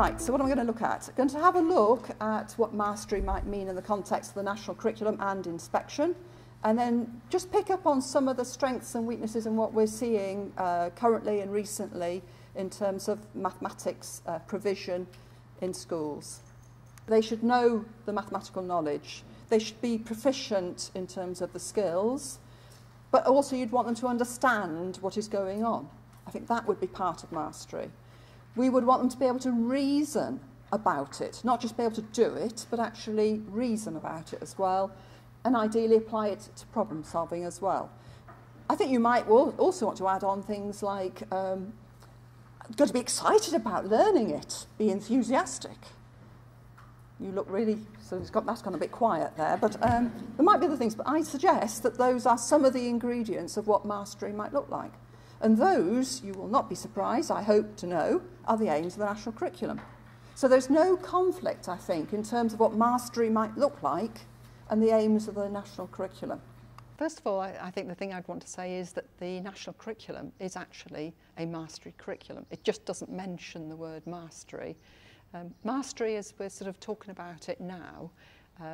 Right, so what am I going to look at? I'm going to have a look at what mastery might mean in the context of the national curriculum and inspection, and then just pick up on some of the strengths and weaknesses in what we're seeing currently and recently in terms of mathematics provision in schools. They should know the mathematical knowledge. They should be proficient in terms of the skills, but also you'd want them to understand what is going on. I think that would be part of mastery. We would want them to be able to reason about it, not just be able to do it, but actually reason about it as well, and ideally apply it to problem solving as well. I think you might also want to add on things like got to be excited about learning it, be enthusiastic. You look really, so that's gone a bit quiet there, but there might be other things, but I suggest that those are some of the ingredients of what mastery might look like. And those, you will not be surprised, I hope to know, are the aims of the national curriculum. So there's no conflict, I think, in terms of what mastery might look like and the aims of the national curriculum. First of all, I think the thing I'd want to say is that the national curriculum is actually a mastery curriculum. It just doesn't mention the word mastery. Mastery, as we're sort of talking about it now,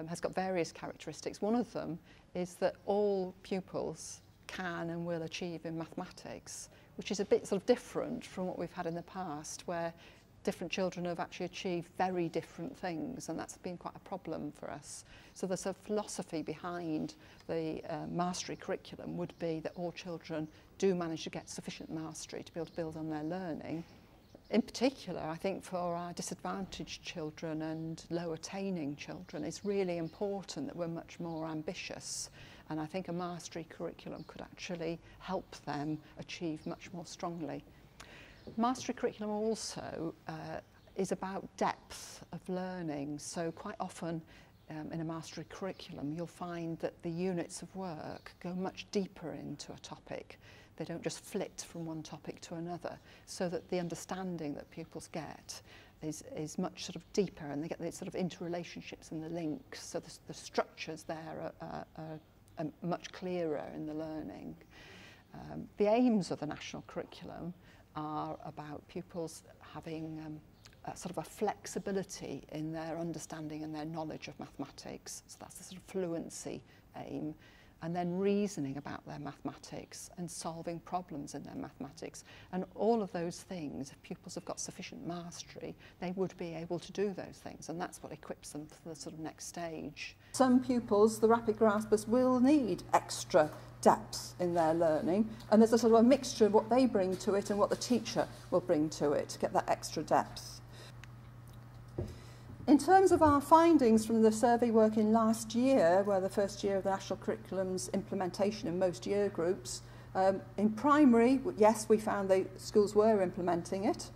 has got various characteristics. One of them is that all pupils can and will achieve in mathematics, which is a bit sort of different from what we've had in the past, where different children have actually achieved very different things, and that's been quite a problem for us. So the sort of philosophy behind the mastery curriculum would be that all children do manage to get sufficient mastery to be able to build on their learning. In particular, I think for our disadvantaged children and low attaining children, it's really important that we're much more ambitious. And I think a mastery curriculum could actually help them achieve much more strongly. Mastery curriculum also is about depth of learning. So quite often in a mastery curriculum, you'll find that the units of work go much deeper into a topic. They don't just flit from one topic to another, so that the understanding that pupils get is much sort of deeper, and they get the sort of interrelationships and the links. So the structures there are much clearer in the learning. The aims of the national curriculum are about pupils having sort of a flexibility in their understanding and their knowledge of mathematics. So that's the sort of fluency aim. And then reasoning about their mathematics and solving problems in their mathematics. And all of those things, if pupils have got sufficient mastery, they would be able to do those things. And that's what equips them for the sort of next stage. Some pupils, the rapid graspers, will need extra depth in their learning. And there's a sort of a mixture of what they bring to it and what the teacher will bring to it to get that extra depth. In terms of our findings from the survey work in last year, where the first year of the national curriculum's implementation in most year groups, in primary, yes, we found the schools were implementing it,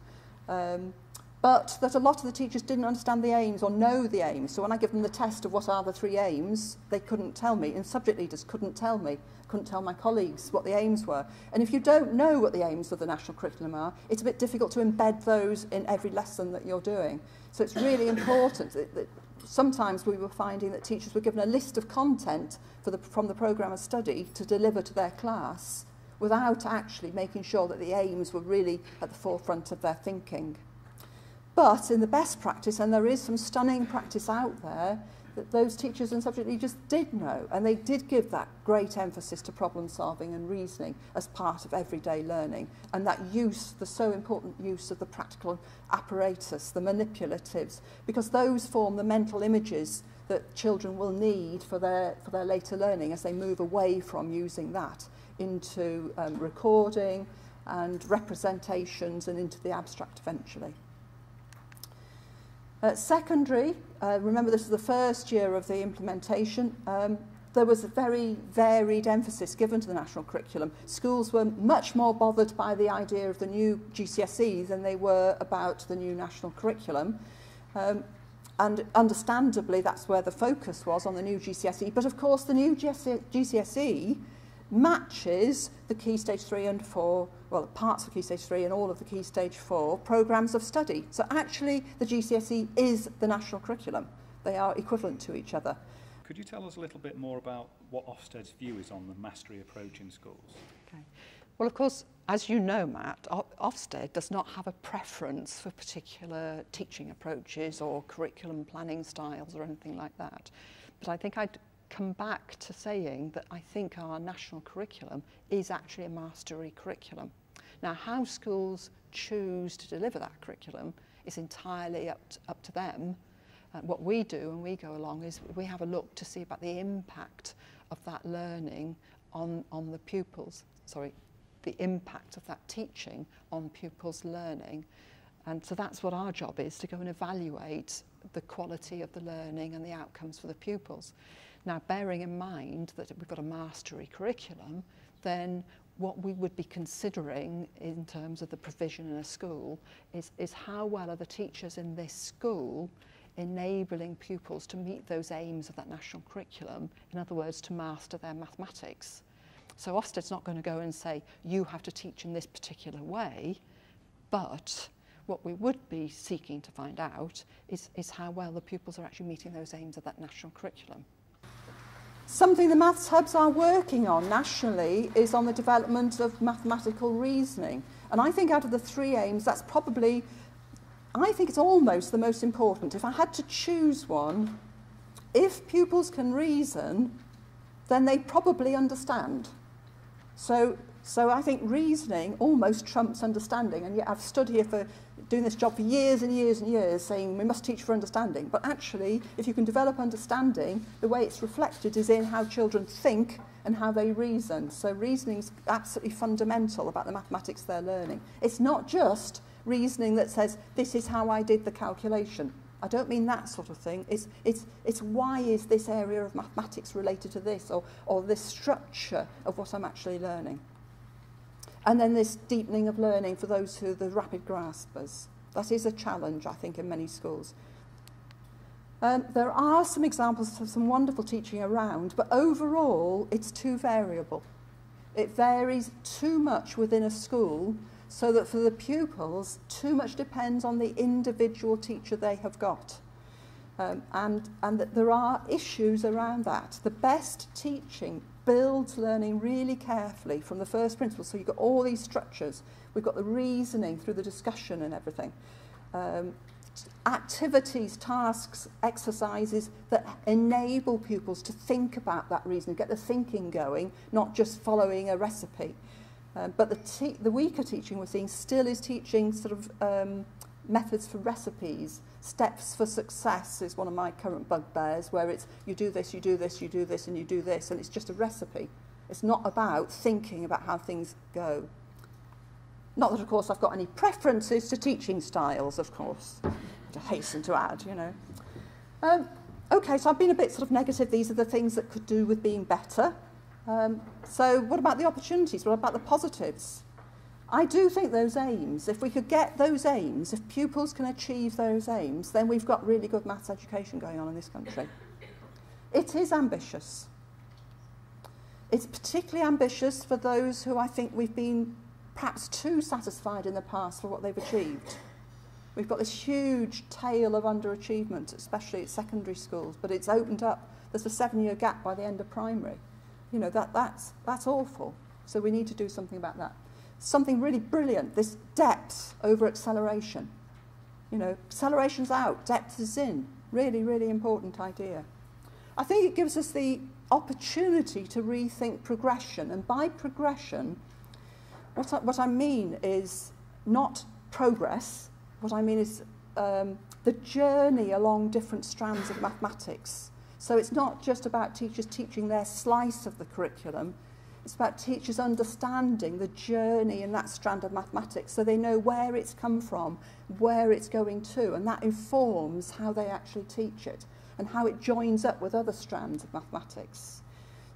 but that a lot of the teachers didn't understand the aims or know the aims. So when I give them the test of what are the 3 aims, they couldn't tell me, and subject leaders couldn't tell me, couldn't tell my colleagues what the aims were. And if you don't know what the aims of the national curriculum are, it's a bit difficult to embed those in every lesson that you're doing. So it's really important that sometimes we were finding that teachers were given a list of content from the programme of study to deliver to their class without actually making sure that the aims were really at the forefront of their thinking. But in the best practice, and there is some stunning practice out there, that those teachers and subject leaders did know, and they did give that great emphasis to problem solving and reasoning as part of everyday learning, and that use, the so important use of the practical apparatus, the manipulatives, because those form the mental images that children will need for their later learning as they move away from using that into recording and representations and into the abstract eventually. Secondary, remember this is the first year of the implementation, there was a very varied emphasis given to the national curriculum. Schools were much more bothered by the idea of the new GCSE than they were about the new national curriculum. And understandably, that's where the focus was, on the new GCSE. But of course, the new GCSE matches the Key Stage 3 and 4, well, parts of Key Stage 3 and all of the Key Stage 4 programmes of study. So actually, the GCSE is the national curriculum. They are equivalent to each other. Could you tell us a little bit more about what Ofsted's view is on the mastery approach in schools? Okay. Well, of course, as you know, Matt, Ofsted does not have a preference for particular teaching approaches or curriculum planning styles or anything like that. But I think I'd come back to saying that I think our national curriculum is actually a mastery curriculum. Now, how schools choose to deliver that curriculum is entirely up to them. What we do when we go along is we have a look to see about the impact of that learning on the pupils, the impact of that teaching on pupils' learning. And so that's what our job is, to go and evaluate the quality of the learning and the outcomes for the pupils. Now, bearing in mind that we've got a mastery curriculum, then what we would be considering in terms of the provision in a school is how well are the teachers in this school enabling pupils to meet those aims of that national curriculum, in other words, to master their mathematics. So Ofsted's not going to go and say, you have to teach in this particular way, but what we would be seeking to find out is how well the pupils are actually meeting those aims of that national curriculum. Something the Maths Hubs are working on nationally is on the development of mathematical reasoning. And I think out of the 3 aims, that's probably, I think it's almost the most important. If I had to choose one, if pupils can reason, then they probably understand. So I think reasoning almost trumps understanding. And yet I've stood here for doing this job for years and years and years saying we must teach for understanding. But actually, if you can develop understanding, the way it's reflected is in how children think and how they reason. So reasoning is absolutely fundamental about the mathematics they're learning. It's not just reasoning that says, this is how I did the calculation. I don't mean that sort of thing. It's why is this area of mathematics related to this, or this structure of what I'm actually learning. And then this deepening of learning for those who are the rapid graspers. That is a challenge, I think, in many schools. There are some examples of some wonderful teaching around, but overall, it's too variable. It varies too much within a school, so that for the pupils, too much depends on the individual teacher they have got. And that there are issues around that. The best teaching builds learning really carefully from the first principle. So you've got all these structures. We've got the reasoning through the discussion and everything. Activities, tasks, exercises that enable pupils to think about that reasoning, get the thinking going, not just following a recipe. But the weaker teaching we're seeing still is teaching sort of methods for recipes. Steps for success is one of my current bugbears, where it's you do this, you do this, you do this, and you do this, and it's just a recipe. It's not about thinking about how things go. Not that, of course, I've got any preferences to teaching styles, of course, to hasten to add, you know. Okay, so I've been a bit sort of negative. These are the things that could do with being better. So what about the opportunities? What about the positives? I do think those aims, if we could get those aims, if pupils can achieve those aims, then we've got really good maths education going on in this country. It is ambitious. It's particularly ambitious for those who I think we've been perhaps too satisfied in the past for what they've achieved. We've got this huge tail of underachievement, especially at secondary schools, but it's opened up. There's a 7-year gap by the end of primary. You know, that's awful. So we need to do something about that. Something really brilliant, this depth over acceleration. You know, acceleration's out, depth is in. Really, really important idea. I think it gives us the opportunity to rethink progression. And by progression, what I mean is not progress. What I mean is the journey along different strands of mathematics. So it's not just about teachers teaching their slice of the curriculum. It's about teachers understanding the journey in that strand of mathematics so they know where it's come from, where it's going to, and that informs how they actually teach it and how it joins up with other strands of mathematics.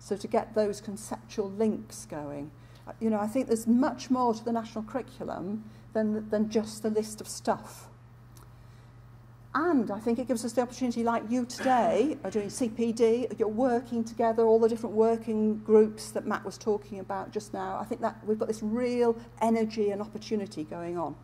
So to get those conceptual links going. You know, I think there's much more to the national curriculum than just the list of stuff. And I think it gives us the opportunity, like you today are doing CPD, you're working together, all the different working groups that Matt was talking about just now. I think that we've got this real energy and opportunity going on.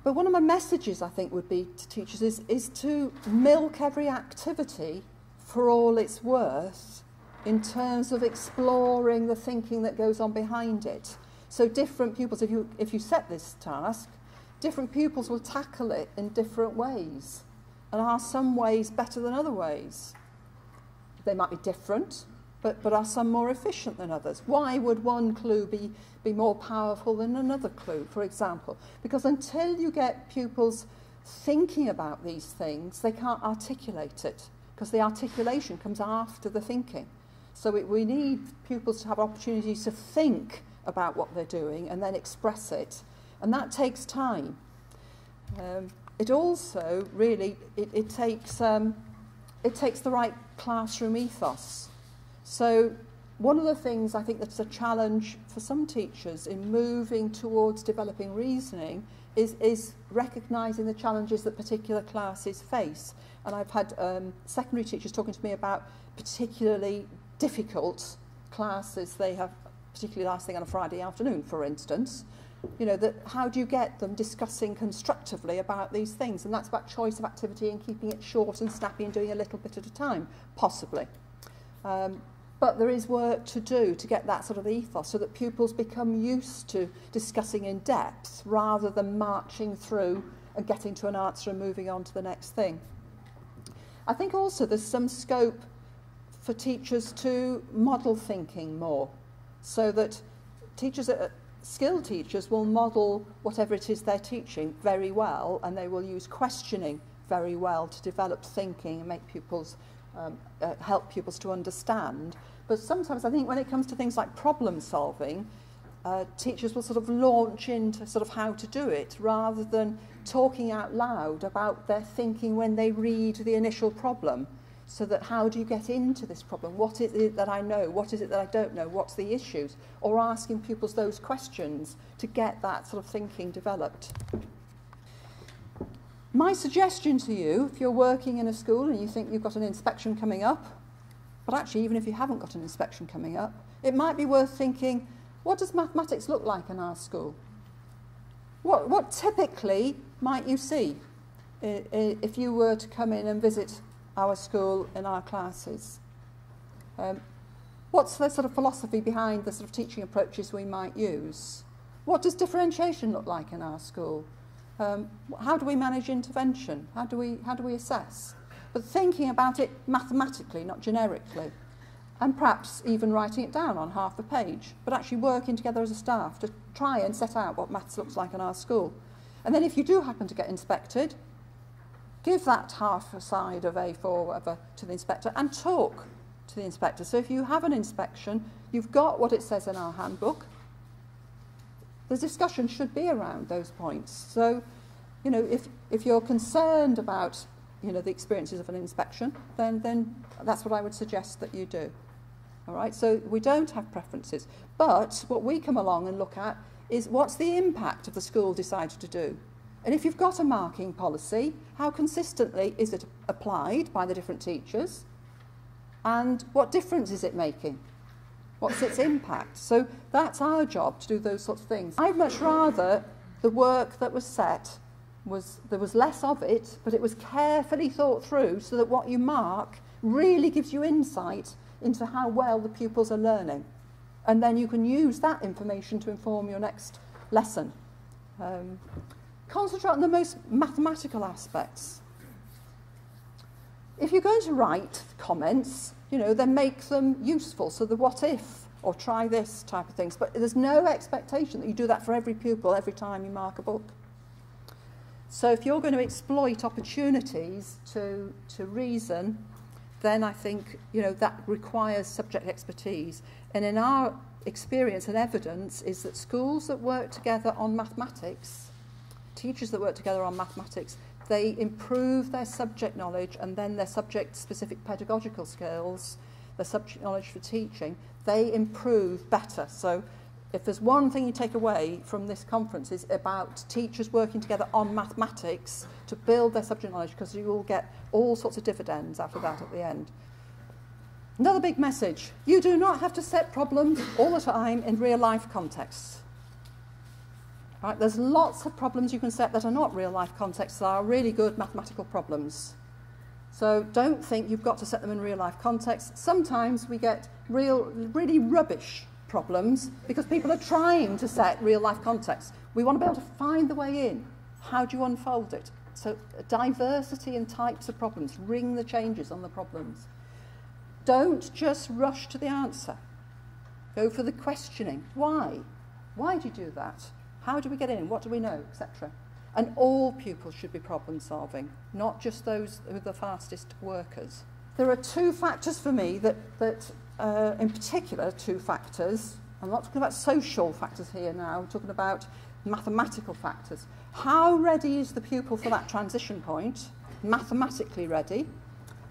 But one of my messages, I think, would be to teachers is to milk every activity for all it's worth in terms of exploring the thinking that goes on behind it. So different pupils, if you set this task, different pupils will tackle it in different ways. And are some ways better than other ways? They might be different, but are some more efficient than others? Why would one clue be more powerful than another clue, for example? Because until you get pupils thinking about these things, they can't articulate it, because the articulation comes after the thinking. So we need pupils to have opportunities to think about what they're doing and then express it. And that takes time. It also really, it takes the right classroom ethos. So one of the things I think that's a challenge for some teachers in moving towards developing reasoning is recognising the challenges that particular classes face. And I've had secondary teachers talking to me about particularly difficult classes they have, particularly last thing on a Friday afternoon, for instance. You know, that how do you get them discussing constructively about these things? And that's about choice of activity and keeping it short and snappy and doing a little bit at a time, possibly. But there is work to do to get that sort of ethos so that pupils become used to discussing in depth rather than marching through and getting to an answer and moving on to the next thing. I think also there's some scope for teachers to model thinking more, so that teachers, skilled teachers, will model whatever it is they're teaching very well, and they will use questioning very well to develop thinking and make pupils, help pupils to understand. But sometimes I think when it comes to things like problem solving, teachers will sort of launch into sort of how to do it rather than talking out loud about their thinking when they read the initial problem. So that how do you get into this problem? What is it that I know? What is it that I don't know? What's the issues? Or asking pupils those questions to get that sort of thinking developed. My suggestion to you, if you're working in a school and you think you've got an inspection coming up, but actually even if you haven't got an inspection coming up, it might be worth thinking, what does mathematics look like in our school? What typically might you see if you were to come in and visit our school in our classes? What's the sort of philosophy behind the sort of teaching approaches we might use? What does differentiation look like in our school? How do we manage intervention? How do we assess? But thinking about it mathematically, not generically, and perhaps even writing it down on half a page, but actually working together as a staff to try and set out what maths looks like in our school. And then if you do happen to get inspected, give that half a side of A4 or whatever to the inspector and talk to the inspector. So if you have an inspection, you've got what it says in our handbook. The discussion should be around those points. So, you know, if you're concerned about, you know, the experiences of an inspection, then that's what I would suggest that you do. All right, so we don't have preferences. But what we come along and look at is what's the impact of the school decided to do. And if you've got a marking policy, how consistently is it applied by the different teachers? And what difference is it making? What's its impact? So that's our job, to do those sorts of things. I'd much rather the work that was set there was less of it, but it was carefully thought through so that what you mark really gives you insight into how well the pupils are learning. And then you can use that information to inform your next lesson. Concentrate on the most mathematical aspects. If you're going to write comments, you know, then make them useful. So the what if, or try this type of things. But there's no expectation that you do that for every pupil every time you mark a book. So if you're going to exploit opportunities to reason, then I think, you know, that requires subject expertise. And in our experience and evidence is that schools that work together on mathematics, teachers that work together on mathematics, they improve their subject knowledge and then their subject-specific pedagogical skills, their subject knowledge for teaching, they improve better. So if there's one thing you take away from this conference is about teachers working together on mathematics to build their subject knowledge, because you will get all sorts of dividends out of that at the end. Another big message, you do not have to set problems all the time in real-life contexts. Right, there's lots of problems you can set that are not real-life contexts that are really good mathematical problems. So don't think you've got to set them in real-life contexts. Sometimes we get really rubbish problems because people are trying to set real life context. We want to be able to find the way in. How do you unfold it? So diversity in types of problems, ring the changes on the problems. Don't just rush to the answer. Go for the questioning. Why? Why do you do that? How do we get in? What do we know? Etc. And all pupils should be problem solving, not just those who are the fastest workers. There are two factors for me that in particular, two factors. I'm not talking about social factors here now, I'm talking about mathematical factors. How ready is the pupil for that transition point? Mathematically ready.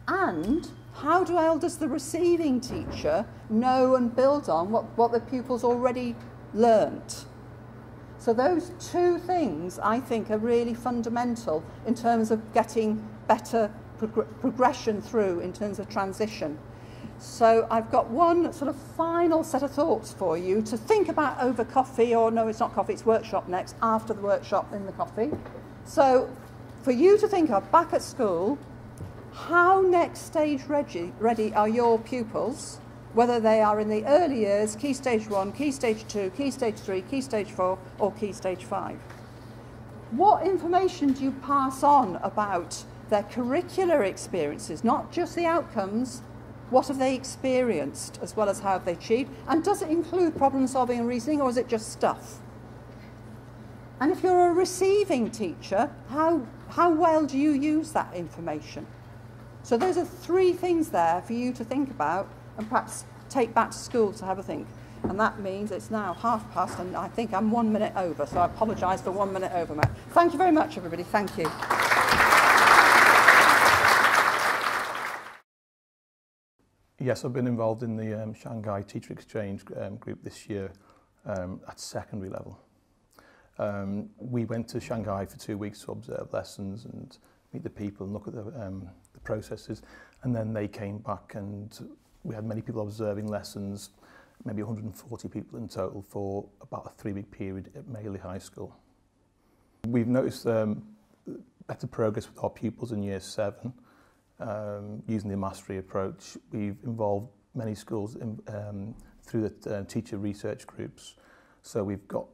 And how does the receiving teacher know and build on what the pupil's already learnt? So those two things, I think, are really fundamental in terms of getting better progression through in terms of transition. So I've got one sort of final set of thoughts for you to think about over coffee, or no, it's not coffee, it's workshop next, after the workshop in the coffee. So for you to think of back at school, how next stage ready are your pupils, whether they are in the early years, Key Stage 1, Key Stage 2, Key Stage 3, Key Stage 4 or Key Stage 5? What information do you pass on about their curricular experiences, not just the outcomes? What have they experienced as well as how have they achieved? And does it include problem solving and reasoning, or is it just stuff? And if you're a receiving teacher, how well do you use that information? So those are three things there for you to think about and perhaps take back to school to have a think. And that means it's now past and I think I'm 1 minute over, so I apologise for 1 minute over, Matt. Thank you very much, everybody. Thank you. Yes, I've been involved in the Shanghai Teacher Exchange group this year at secondary level. We went to Shanghai for 2 weeks to observe lessons and meet the people and look at the processes, and then they came back and we had many people observing lessons, maybe 140 people in total for about a 3-week period at Madeley High School. We've noticed better progress with our pupils in Year 7. Using the mastery approach. We've involved many schools through the teacher research groups. So we've got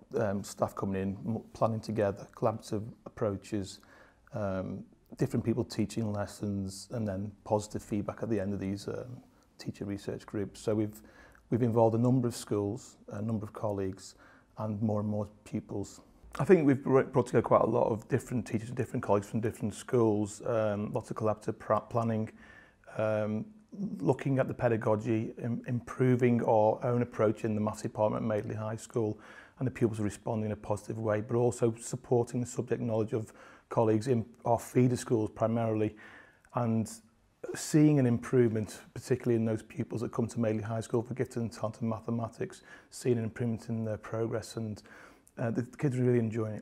staff coming in, planning together, collaborative approaches, different people teaching lessons, and then positive feedback at the end of these teacher research groups. So we've involved a number of schools, a number of colleagues, and more pupils. I think we've brought together quite a lot of different teachers, different colleagues from different schools, lots of collaborative planning, looking at the pedagogy, improving our own approach in the maths department at Madeley High School, and the pupils are responding in a positive way, but also supporting the subject knowledge of colleagues in our feeder schools primarily, and seeing an improvement, particularly in those pupils that come to Madeley High School for gifted and talented mathematics, seeing an improvement in their progress, and the kids are really enjoying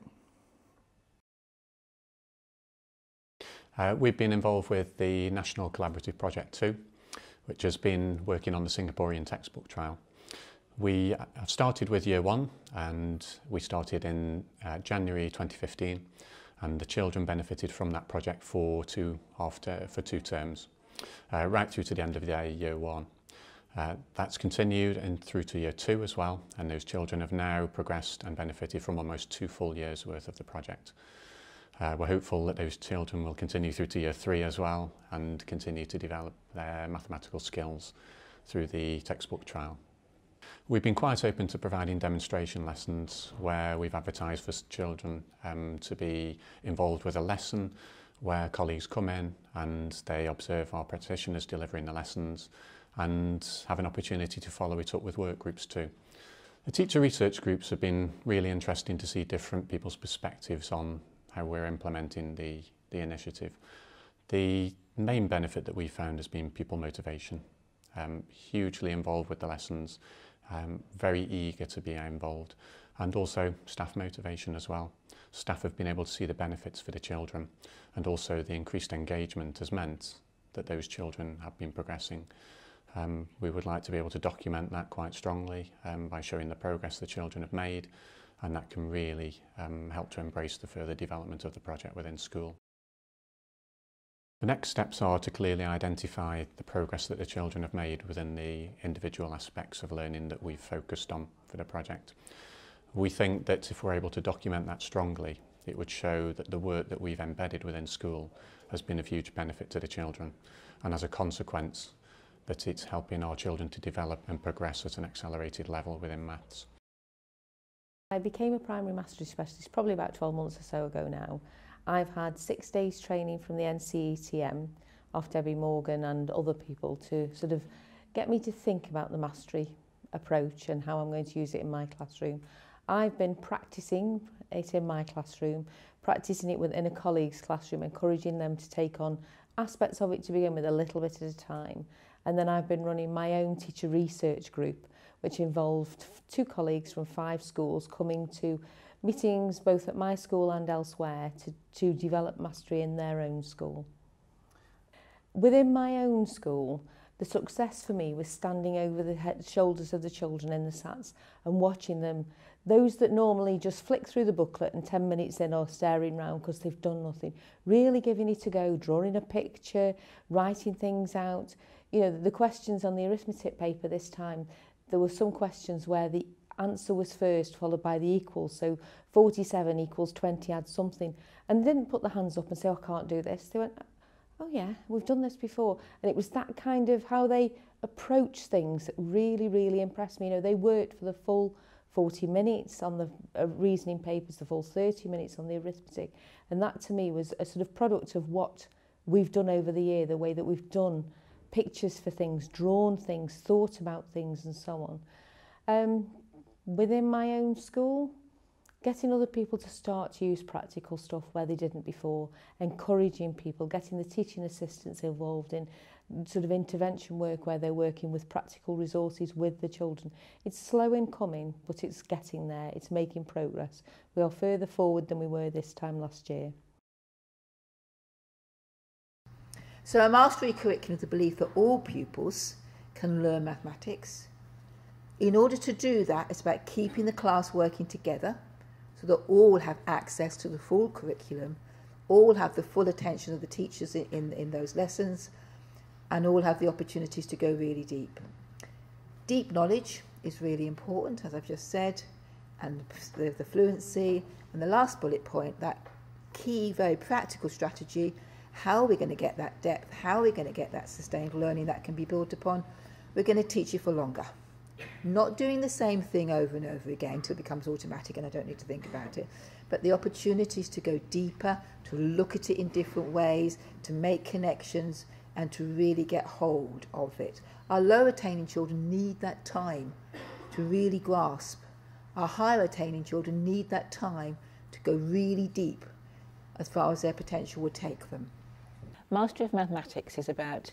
it. We've been involved with the National Collaborative Project 2, which has been working on the Singaporean textbook trial. We have started with Year 1, and we started in January 2015, and the children benefited from that project for 2 terms, right through to the end of Year 1. That's continued and through to Year 2 as well, and those children have now progressed and benefited from almost 2 full years worth of the project. We're hopeful that those children will continue through to Year 3 as well and continue to develop their mathematical skills through the textbook trial. We've been quite open to providing demonstration lessons where we've advertised for children to be involved with a lesson where colleagues come in and they observe our practitioners delivering the lessons and have an opportunity to follow it up with work groups too. The teacher research groups have been really interesting to see different people's perspectives on how we're implementing the initiative. The main benefit that we found has been pupil motivation. Hugely involved with the lessons, very eager to be involved, and also staff motivation as well. Staff have been able to see the benefits for the children, and also the increased engagement has meant that those children have been progressing. We would like to be able to document that quite strongly by showing the progress the children have made, and that can really help to embrace the further development of the project within school. The next steps are to clearly identify the progress that the children have made within the individual aspects of learning that we've focused on for the project. We think that if we're able to document that strongly, it would show that the work that we've embedded within school has been of huge benefit to the children, and as a consequence that it's helping our children to develop and progress at an accelerated level within maths. I became a primary mastery specialist probably about 12 months or so ago now. I've had 6 days training from the NCETM off Debbie Morgan and other people to sort of get me to think about the mastery approach and how I'm going to use it in my classroom. I've been practicing it in my classroom, practicing it within a colleague's classroom, encouraging them to take on aspects of it to begin with a little bit at a time. And then I've been running my own teacher research group, which involved 2 colleagues from 5 schools coming to meetings both at my school and elsewhere to develop mastery in their own school. Within my own school, the success for me was standing over the shoulders of the children in the SATs and watching them, those that normally just flick through the booklet and 10 minutes in are staring round because they've done nothing, really giving it a go, drawing a picture, writing things out. You know, the questions on the arithmetic paper this time, there were some questions where the answer was first, followed by the equals. So 47 equals 20, add something. And they didn't put their hands up and say, oh, I can't do this. They went, oh yeah, we've done this before. And it was that kind of how they approach things that really, really impressed me. You know, they worked for the full 40 minutes on the reasoning papers, the full 30 minutes on the arithmetic. And that to me was a sort of product of what we've done over the year, the way that we've done pictures for things, drawn things, thought about things and so on. Within my own school, getting other people to start to use practical stuff where they didn't before, encouraging people, getting the teaching assistants involved in sort of intervention work where they're working with practical resources with the children. It's slow in coming, but it's getting there, it's making progress. We are further forward than we were this time last year. So a mastery curriculum is the belief that all pupils can learn mathematics. In order to do that, it's about keeping the class working together so that all have access to the full curriculum, all have the full attention of the teachers in those lessons, and all have the opportunities to go really deep. Deep knowledge is really important, as I've just said, and the fluency. And the last bullet point, that key, very practical strategy, how are we going to get that depth, how are we going to get that sustained learning that can be built upon? We're going to teach you for longer. Not doing the same thing over and over again until it becomes automatic and I don't need to think about it, but the opportunities to go deeper, to look at it in different ways, to make connections and to really get hold of it. Our lower attaining children need that time to really grasp. Our higher attaining children need that time to go really deep as far as their potential would take them. Mastery of mathematics is about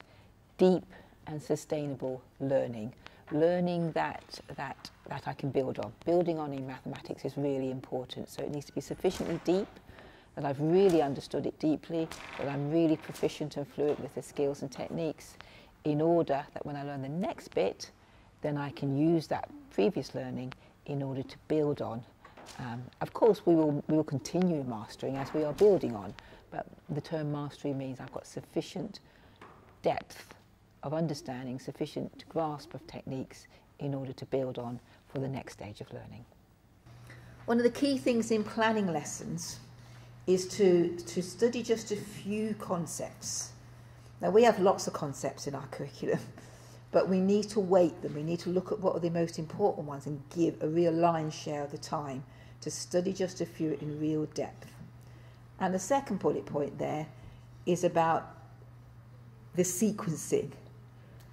deep and sustainable learning. Learning that I can build on. Building on in mathematics is really important. So it needs to be sufficiently deep, that I've really understood it deeply, that I'm really proficient and fluent with the skills and techniques, in order that when I learn the next bit, then I can use that previous learning in order to build on. Of course, we will continue mastering as we are building on, but the term mastery means I've got sufficient depth of understanding, sufficient grasp of techniques in order to build on for the next stage of learning. One of the key things in planning lessons is to study just a few concepts. Now we have lots of concepts in our curriculum, but we need to weight them. We need to look at what are the most important ones and give a real lion's share of the time to study just a few in real depth. And the second bullet point there is about the sequencing,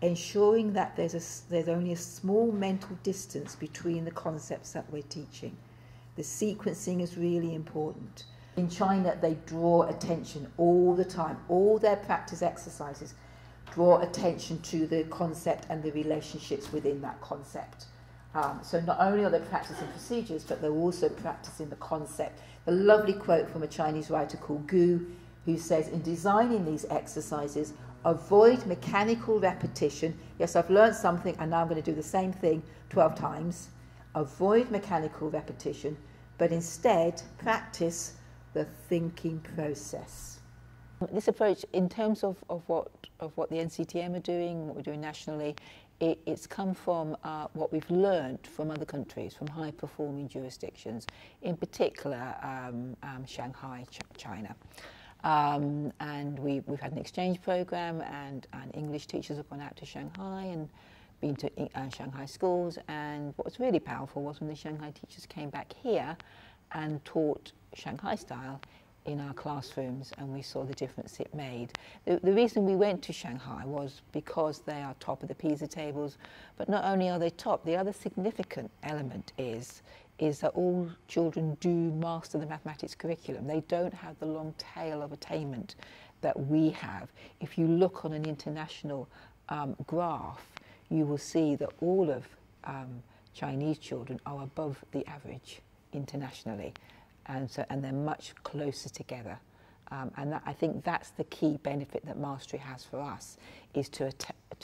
ensuring that there's only a small mental distance between the concepts that we're teaching. The sequencing is really important. In China, they draw attention all the time. All their practice exercises draw attention to the concept and the relationships within that concept. So not only are they practicing procedures, but they're also practicing the concept. A lovely quote from a Chinese writer called Gu, who says, in designing these exercises, avoid mechanical repetition. Yes, I've learned something and now I'm going to do the same thing 12 times. Avoid mechanical repetition, but instead practice the thinking process. This approach, in terms of what the NCETM are doing, what we're doing nationally, it's come from what we've learned from other countries, from high-performing jurisdictions, in particular Shanghai, China. And we've had an exchange program, and English teachers have gone out to Shanghai and been to Shanghai schools. And what was really powerful was when the Shanghai teachers came back here and taught Shanghai style in our classrooms, and we saw the difference it made. The reason we went to Shanghai was because they are top of the PISA tables, but not only are they top, the other significant element is that all children do master the mathematics curriculum. They don't have the long tail of attainment that we have. If you look on an international graph, you will see that all of Chinese children are above the average internationally. And they're much closer together. And I think that's the key benefit that mastery has for us, is to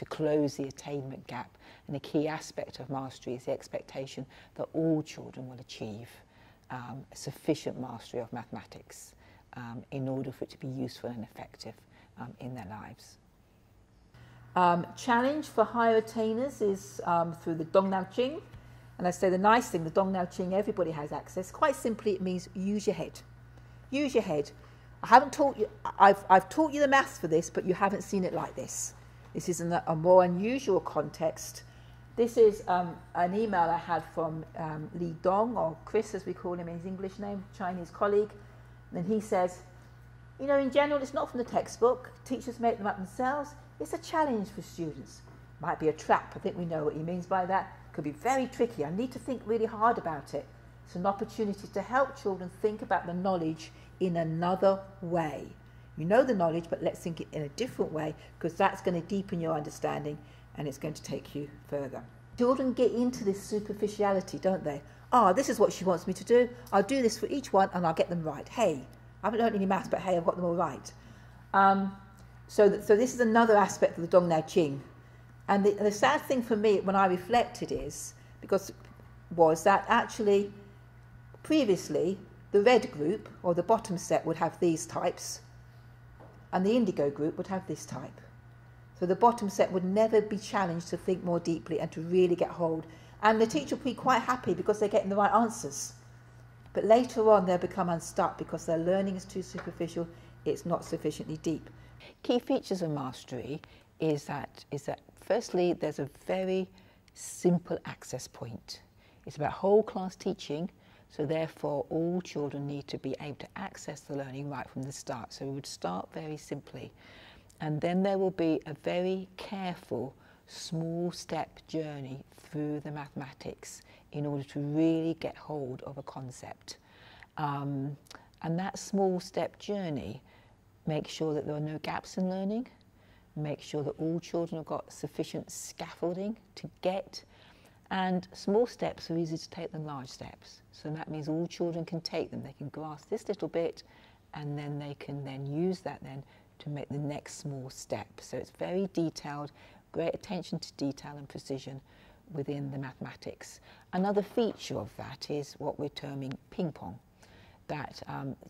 close the attainment gap. And a key aspect of mastery is the expectation that all children will achieve sufficient mastery of mathematics in order for it to be useful and effective in their lives. Challenge for higher attainers is through the Dongnao Jing. And I say the nice thing, the Dongnao Jing, everybody has access. Quite simply, it means use your head. Use your head. I haven't taught you, I've taught you the maths for this, but you haven't seen it like this. This is in a more unusual context. This is an email I had from Li Dong, or Chris as we call him in his English name, Chinese colleague. And he says, you know, in general, it's not from the textbook. Teachers make them up themselves. It's a challenge for students. Might be a trap. I think we know what he means by that. Could be very tricky. I need to think really hard about it. It's an opportunity to help children think about the knowledge in another way. You know the knowledge, but let's think it in a different way, because that's going to deepen your understanding and it's going to take you further. Children get into this superficiality, don't they? Ah, this is what she wants me to do. I'll do this for each one and I'll get them right. Hey, I haven't learned any maths, but hey, I've got them all right. So this is another aspect of the Dongnao Jing. And the sad thing for me when I reflected was that actually previously the red group or the bottom set would have these types and the indigo group would have this type. So the bottom set would never be challenged to think more deeply and to really get hold. And the teacher would be quite happy because they're getting the right answers. But later on they'll become unstuck because their learning is too superficial, it's not sufficiently deep. Key features of mastery is that firstly, there's a very simple access point. It's about whole class teaching, so therefore all children need to be able to access the learning right from the start. So we would start very simply. And then there will be a very careful, small step journey through the mathematics in order to really get hold of a concept. And that small step journey makes sure that there are no gaps in learning, make sure that all children have got sufficient scaffolding to get, and small steps are easier to take than large steps. So that means all children can take them. They can grasp this little bit and then they can then use that then to make the next small step. So it's very detailed, great attention to detail and precision within the mathematics. Another feature of that is what we're terming ping pong. That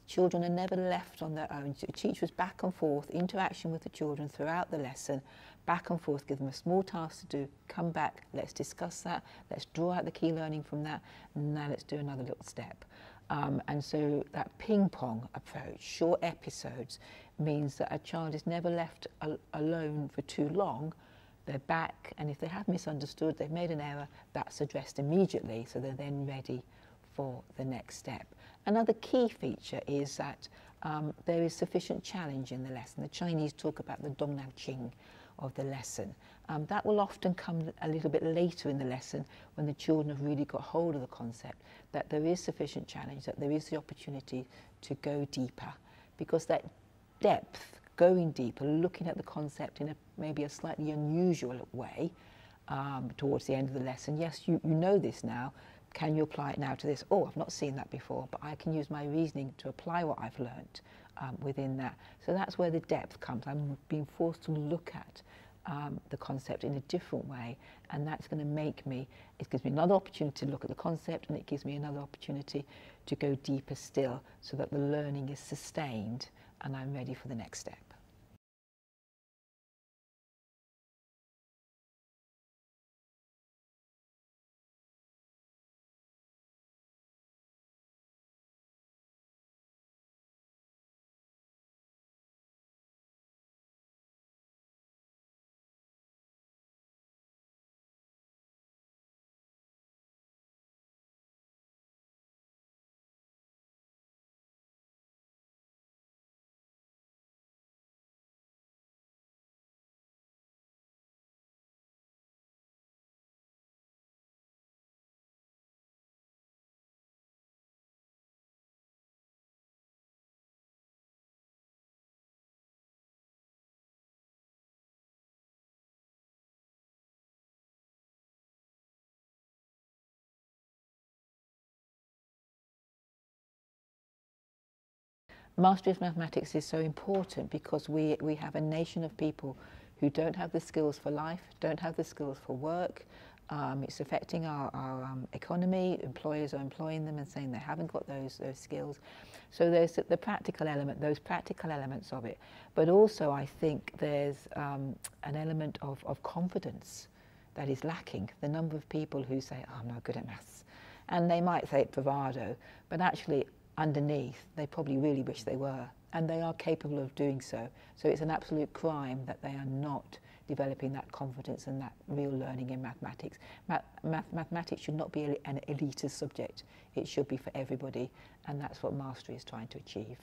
children are never left on their own. Teachers back and forth, interaction with the children throughout the lesson, back and forth, give them a small task to do, come back, let's discuss that, let's draw out the key learning from that, and now let's do another little step. And so that ping pong approach, short episodes, means that a child is never left alone for too long. They're back, and if they have misunderstood, they've made an error, that's addressed immediately, so they're then ready for the next step. Another key feature is that there is sufficient challenge in the lesson. The Chinese talk about the Dongnao Jing of the lesson. That will often come a little bit later in the lesson when the children have really got hold of the concept, that there is sufficient challenge, that there is the opportunity to go deeper, because that depth, going deeper, looking at the concept in maybe a slightly unusual way towards the end of the lesson. Yes, you know this now. Can you apply it now to this? Oh, I've not seen that before, but I can use my reasoning to apply what I've learnt within that. So that's where the depth comes. I'm being forced to look at the concept in a different way, and that's going to make me, it gives me another opportunity to look at the concept, and it gives me another opportunity to go deeper still, so that the learning is sustained and I'm ready for the next step. Mastery of mathematics is so important because we have a nation of people who don't have the skills for life, don't have the skills for work. It's affecting our economy. Employers are employing them and saying they haven't got those skills. So there's the practical element, those practical elements of it. But also I think there's an element of confidence that is lacking. The number of people who say, oh, I'm not good at maths. And they might say it bravado, but actually underneath, they probably really wish they were, and they are capable of doing so. So it's an absolute crime that they are not developing that confidence and that real learning in mathematics. Mathematics should not be an elitist subject. It should be for everybody, and that's what mastery is trying to achieve.